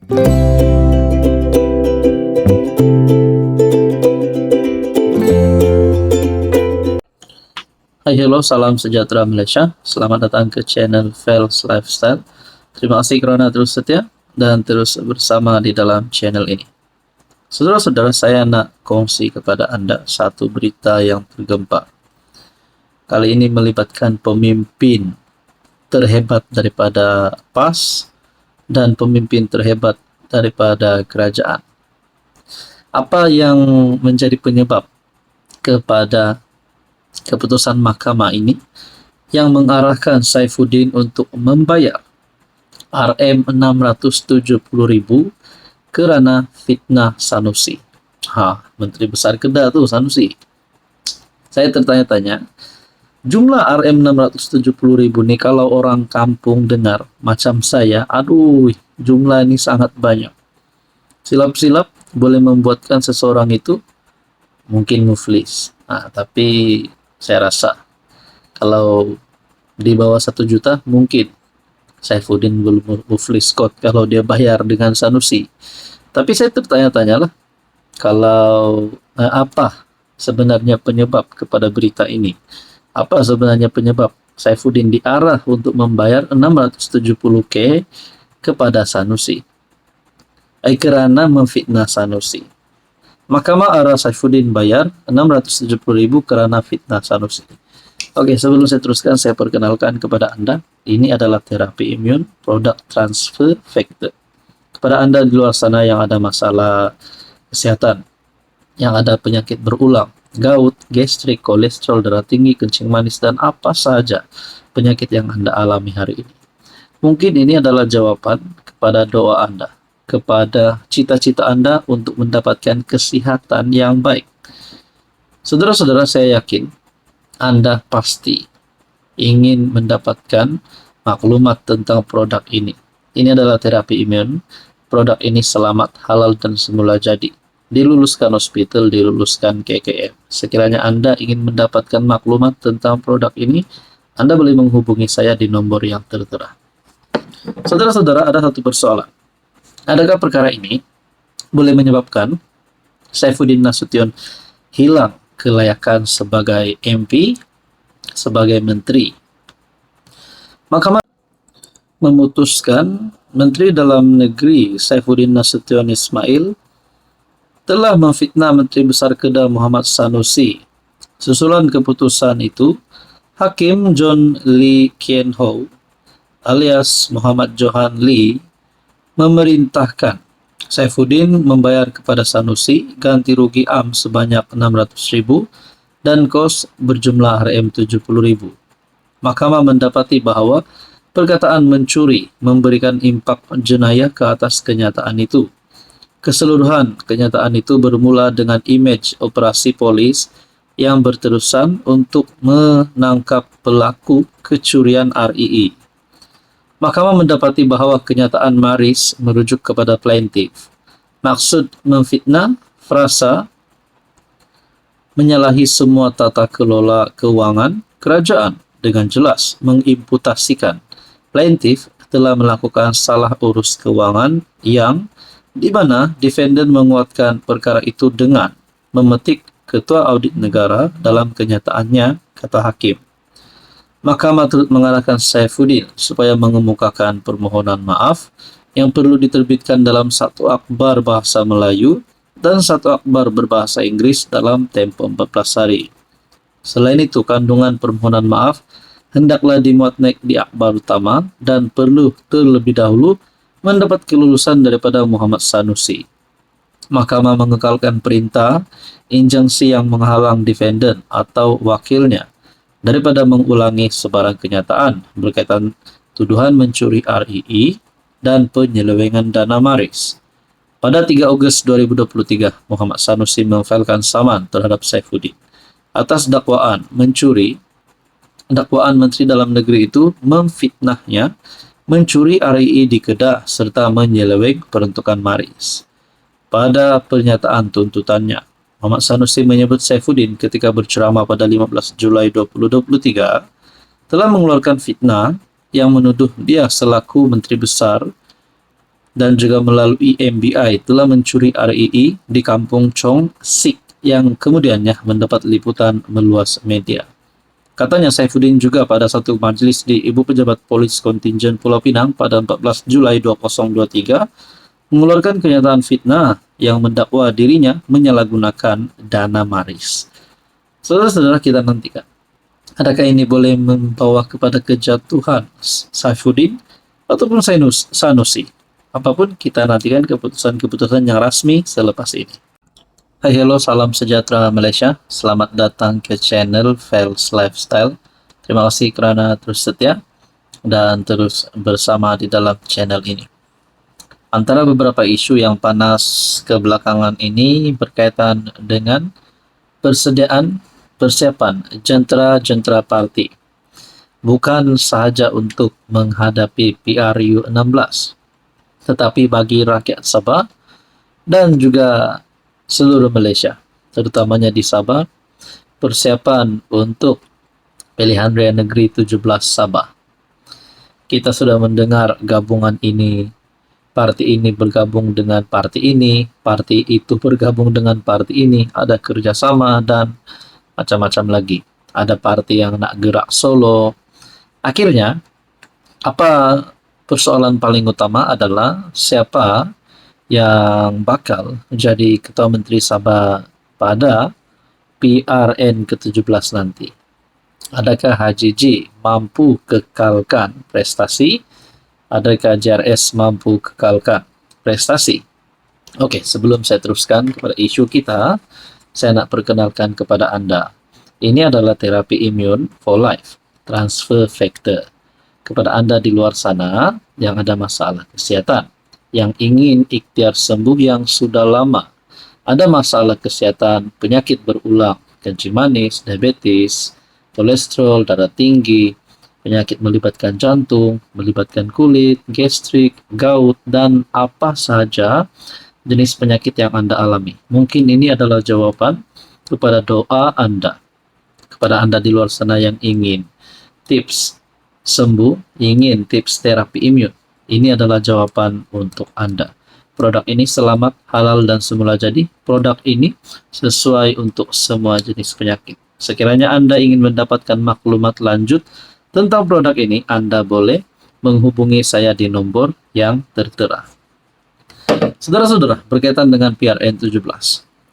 Hai, hello, salam sejahtera Malaysia. Selamat datang ke channel Fels Lifestyle. Terima kasih kerana terus setia dan terus bersama di dalam channel ini. Saudara-saudara, saya nak kongsi kepada Anda satu berita yang tergempar. Kali ini melibatkan pemimpin terhebat daripada PAS dan pemimpin terhebat daripada kerajaan. Apa yang menjadi penyebab kepada keputusan mahkamah ini yang mengarahkan Saifuddin untuk membayar RM670,000 kerana fitnah Sanusi? Menteri Besar Kedah tu Sanusi. Saya tertanya-tanya, jumlah RM670,000 ni kalau orang kampung dengar macam saya, aduh, jumlah ini sangat banyak. Silap-silap boleh membuatkan seseorang itu mungkin muflis. Tapi saya rasa kalau di bawah 1 juta mungkin Saifuddin belum muflis kot kalau dia bayar dengan Sanusi. Tapi saya tertanya-tanyalah, kalau apa sebenarnya penyebab kepada berita ini? Apa sebenarnya penyebab Saifuddin diarah untuk membayar 670K kepada Sanusi? Kerana memfitnah Sanusi. Mahkamah arah Saifuddin bayar 670,000 kerana fitnah Sanusi. Oke, sebelum saya teruskan, saya perkenalkan kepada Anda, ini adalah terapi imun produk transfer factor. Kepada Anda di luar sana yang ada masalah kesihatan, yang ada penyakit berulang, gout, gastrik, kolesterol, darah tinggi, kencing manis, dan apa saja penyakit yang Anda alami hari ini. Mungkin ini adalah jawaban kepada doa Anda, kepada cita-cita Anda untuk mendapatkan kesihatan yang baik. Saudara-saudara, saya yakin Anda pasti ingin mendapatkan maklumat tentang produk ini. Ini adalah terapi imun. Produk ini selamat, halal, dan semula jadi. Diluluskan hospital, diluluskan KKM. Sekiranya Anda ingin mendapatkan maklumat tentang produk ini, Anda boleh menghubungi saya di nomor yang tertera. Saudara-saudara, ada satu persoalan. Adakah perkara ini boleh menyebabkan Saifuddin Nasution hilang kelayakan sebagai MP, sebagai menteri? Mahkamah memutuskan Menteri Dalam Negeri Saifuddin Nasution Ismail telah memfitnah Menteri Besar Kedah Muhammad Sanusi. Susulan keputusan itu, Hakim John Lee Kien Ho alias Muhammad Johan Lee memerintahkan Saifuddin membayar kepada Sanusi ganti rugi am sebanyak 600,000 dan kos berjumlah RM70,000. Mahkamah mendapati bahawa perkataan mencuri memberikan impak jenayah ke atas kenyataan itu. Keseluruhan kenyataan itu bermula dengan imej operasi polis yang berterusan untuk menangkap pelaku kecurian RII. Mahkamah mendapati bahawa kenyataan Maris merujuk kepada plaintiff. Maksud memfitnah, frasa menyalahi semua tata kelola keuangan kerajaan dengan jelas mengimputasikan plaintiff telah melakukan salah urus keuangan yang di mana defendant menguatkan perkara itu dengan memetik Ketua Audit Negara dalam kenyataannya, kata Hakim. Mahkamah turut mengarahkan Saifuddin supaya mengemukakan permohonan maaf yang perlu diterbitkan dalam satu akhbar bahasa Melayu dan satu akhbar berbahasa Inggris dalam tempoh 14 hari. Selain itu, kandungan permohonan maaf hendaklah dimuat naik di akhbar utama dan perlu terlebih dahulu mendapat kelulusan daripada Muhammad Sanusi. Mahkamah mengekalkan perintah injunksi yang menghalang defendant atau wakilnya daripada mengulangi sebarang kenyataan berkaitan tuduhan mencuri RII dan penyelewengan dana Maris. Pada 3 Ogos 2023, Muhammad Sanusi memfailkan saman terhadap Saifuddin atas dakwaan mencuri. Dakwaan Menteri Dalam Negeri itu memfitnahnya mencuri RII di Kedah serta menyeleweng peruntukan Maris. Pada pernyataan tuntutannya, Muhammad Sanusi menyebut Saifuddin ketika berceramah pada 15 Julai 2023 telah mengeluarkan fitnah yang menuduh dia selaku Menteri Besar dan juga melalui MBI telah mencuri RII di Kampung Chong Sik yang kemudiannya mendapat liputan meluas media. Katanya Saifuddin juga pada satu majelis di Ibu Pejabat Polis Kontingen Pulau Pinang pada 14 Julai 2023 mengeluarkan kenyataan fitnah yang mendakwa dirinya menyalahgunakan dana maris. Saudara-saudara, kita nantikan. Adakah ini boleh membawa kepada kejatuhan Saifuddin ataupun Sanusi? Apapun, kita nantikan keputusan-keputusan yang resmi selepas ini. Hai, hello, salam sejahtera Malaysia. Selamat datang ke channel Fels Lifestyle. Terima kasih kerana terus setia dan terus bersama di dalam channel ini. Antara beberapa isu yang panas kebelakangan ini berkaitan dengan persiapan jentera-jentera parti. Bukan sahaja untuk menghadapi PRU16, tetapi bagi rakyat Sabah dan juga seluruh Malaysia, terutamanya di Sabah, persiapan untuk pilihan raya negeri 17 Sabah. Kita sudah mendengar gabungan ini, parti ini bergabung dengan parti ini, parti itu bergabung dengan parti ini, ada kerjasama dan macam-macam lagi. Ada parti yang nak gerak solo. Akhirnya, apa persoalan paling utama adalah siapa yang bakal menjadi Ketua Menteri Sabah pada PRN ke-17 nanti. Adakah Haji G mampu kekalkan prestasi? Adakah JRS mampu kekalkan prestasi? Oke, sebelum saya teruskan kepada isu kita, saya nak perkenalkan kepada Anda. Ini adalah terapi imun for life, transfer factor. Kepada Anda di luar sana yang ada masalah kesihatan, yang ingin ikhtiar sembuh yang sudah lama, ada masalah kesihatan, penyakit berulang, kencing manis, diabetes, kolesterol, darah tinggi, penyakit melibatkan jantung, melibatkan kulit, gastrik, gout, dan apa saja jenis penyakit yang Anda alami. Mungkin ini adalah jawaban kepada doa Anda. Kepada Anda di luar sana yang ingin tips sembuh, ingin tips terapi imun, ini adalah jawaban untuk Anda. Produk ini selamat, halal, dan semula jadi. Produk ini sesuai untuk semua jenis penyakit. Sekiranya Anda ingin mendapatkan maklumat lanjut tentang produk ini, Anda boleh menghubungi saya di nomor yang tertera. Saudara-saudara, berkaitan dengan PRN 17,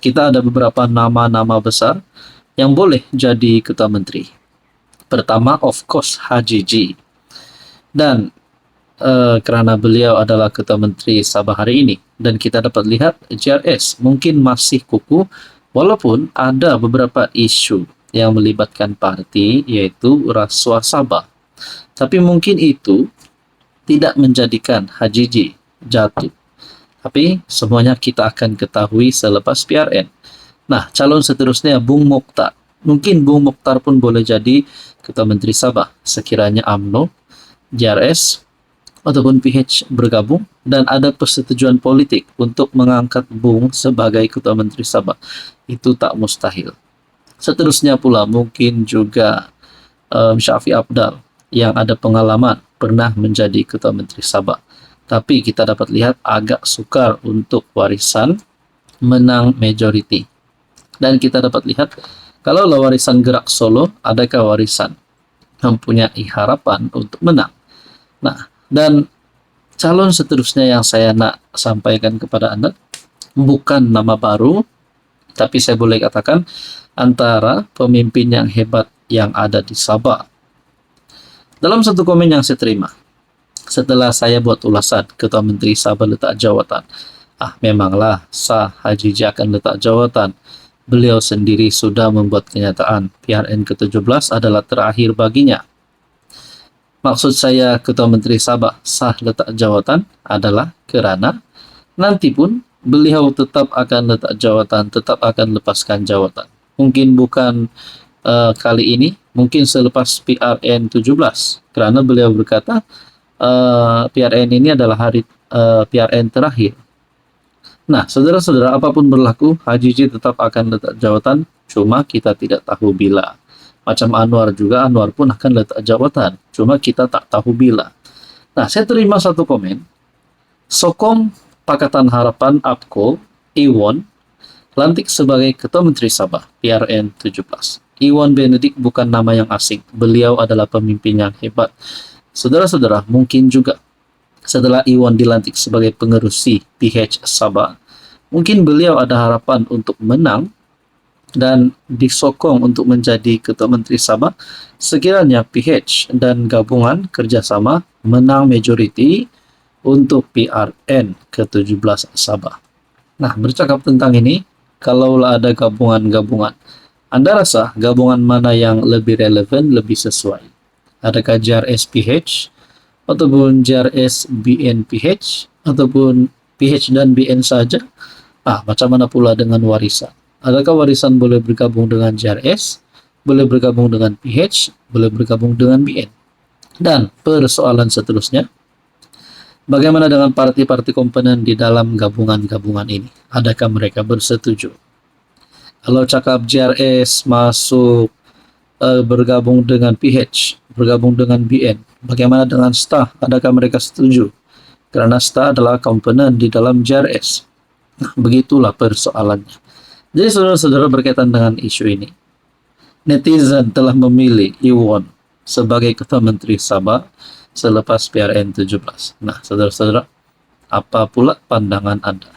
kita ada beberapa nama-nama besar yang boleh jadi Ketua Menteri. Pertama, of course, Haji G. Dan kerana beliau adalah Ketua Menteri Sabah hari ini, dan kita dapat lihat JRS mungkin masih kukuh walaupun ada beberapa isu yang melibatkan parti, yaitu rasuah Sabah. Tapi mungkin itu tidak menjadikan Haji G jatuh. Tapi semuanya kita akan ketahui selepas PRN. Nah, calon seterusnya Bung Mokhtar. Mungkin Bung Mokhtar pun boleh jadi Ketua Menteri Sabah sekiranya UMNO, JRS, ataupun PH bergabung dan ada persetujuan politik untuk mengangkat Bung sebagai Ketua Menteri Sabah. Itu tak mustahil. Seterusnya pula mungkin juga Syafiq Apdal yang ada pengalaman pernah menjadi Ketua Menteri Sabah. Tapi kita dapat lihat agak sukar untuk warisan menang majority. Dan kita dapat lihat kalau warisan gerak solo, adakah warisan mempunyai harapan untuk menang? Nah, dan calon seterusnya yang saya nak sampaikan kepada Anda bukan nama baru, tapi saya boleh katakan antara pemimpin yang hebat yang ada di Sabah. Dalam satu komen yang saya terima, setelah saya buat ulasan Ketua Menteri Sabah letak jawatan, memanglah sah Haji J akan letak jawatan. Beliau sendiri sudah membuat kenyataan PRN ke-17 adalah terakhir baginya. Maksud saya Ketua Menteri Sabah sah letak jawatan adalah kerana nanti pun beliau tetap akan letak jawatan, tetap akan lepaskan jawatan. Mungkin bukan kali ini, mungkin selepas PRN 17. Kerana beliau berkata PRN ini adalah hari PRN terakhir. Nah, saudara-saudara, apapun berlaku, Haji J tetap akan letak jawatan, cuma kita tidak tahu bila. Macam Anwar juga, Anwar pun akan letak jawatan, cuma kita tak tahu bila. Nah, saya terima satu komen. Sokong Pakatan Harapan APKO, Iwan, lantik sebagai Ketua Menteri Sabah, PRN 17. Iwan Benedik bukan nama yang asing. Beliau adalah pemimpin yang hebat. Saudara-saudara, mungkin juga setelah Iwan dilantik sebagai pengerusi PH Sabah, mungkin beliau ada harapan untuk menang dan disokong untuk menjadi Ketua Menteri Sabah sekiranya PH dan gabungan kerjasama menang majoriti untuk PRN ke-17 Sabah. Nah, bercakap tentang ini, kalaulah ada gabungan-gabungan, Anda rasa gabungan mana yang lebih relevan, lebih sesuai? Adakah JRS PH ataupun JRS BN PH ataupun PH dan BN saja? Macam mana pula dengan warisan? Adakah warisan boleh bergabung dengan JRS, boleh bergabung dengan PH, boleh bergabung dengan BN? Dan persoalan seterusnya, bagaimana dengan parti-parti komponen di dalam gabungan-gabungan ini? Adakah mereka bersetuju? Kalau cakap JRS masuk bergabung dengan PH, bergabung dengan BN, bagaimana dengan STA? Adakah mereka setuju? Karena STA adalah komponen di dalam JRS. Nah, begitulah persoalannya. Jadi saudara-saudara, berkaitan dengan isu ini, netizen telah memilih Iwan sebagai Ketua Menteri Sabah selepas PRN 17. Nah, saudara-saudara, apa pula pandangan Anda?